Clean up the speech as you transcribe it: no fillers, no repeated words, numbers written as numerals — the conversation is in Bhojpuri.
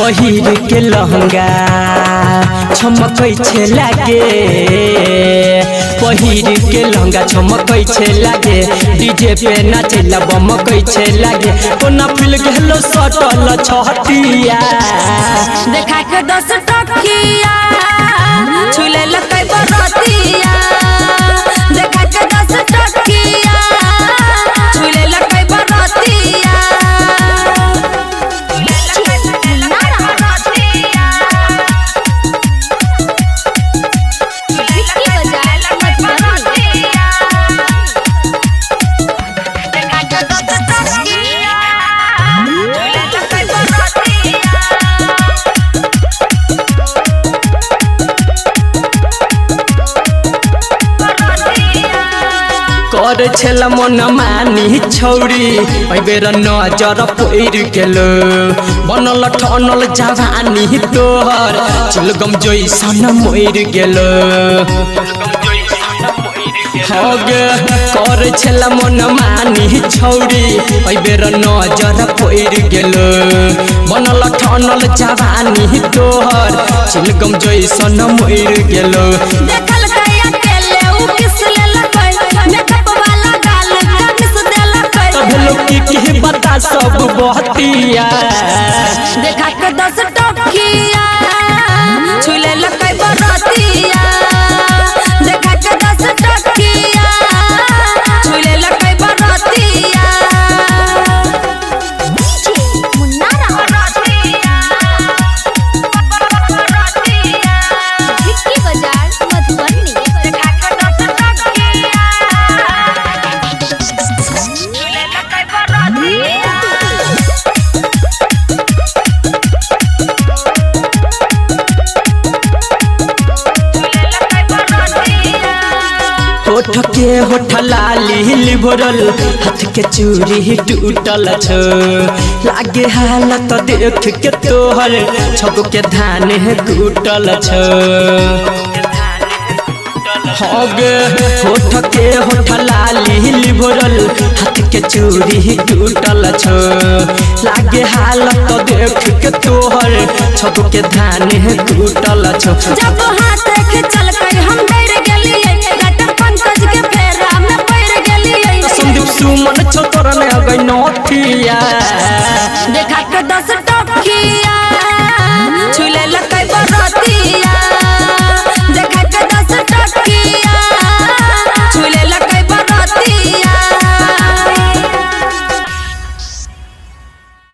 पहिर के लहंगा चमकै छे लागे पहिर के लहंगा चमकै छे लागे डीजे पे नाचेला बमकै छे लागे कोना फिल गेलो सटल छहतिया देखा के 10 टकिया छुले लकै बरतिया देखा के 10 टकिया छुले लकै बरतिया कर छेला मन मानी छौरी बेर नजर पैर गेलो बनल ठनल जवानी तोहर चिलगम जैसन मोर गेलो हगे कर छेला मन मानी छौरी बेर नजर पैर गेलो बनल ठनल जवानी तोहर चिलगम जैसन मोर गेलो देखल कया केले उ किस ले लकै मेकअप वाला गाल किस दे लकै की बता सब बहतिया देखा के 10 टकिया छुले लकै बरतिया देखा के 10 टकिया छुले लकै बरतिया मुन्नारा बरतिया भिक्की बाजार मधुबनी देखा के 10 टकिया छुले लकै बरतिया होठ के होठ लाली लिभरल हाथ के चूड़ी टूटल छ लागे हालत देख के तोहर छब के धान टूटल छ हगे होठ के होठ लाली लिभरल हाथ के चूड़ी टूटल छ लागे हालत देख के तोहर छब के धान टूटल छ जब हाथ खिंचल कर हम डर गेलिए गटर पंकज के फेरा में पड़ गेलिए संदीप सुमन छोतर ने गई नथिया देखा के 10 टकिया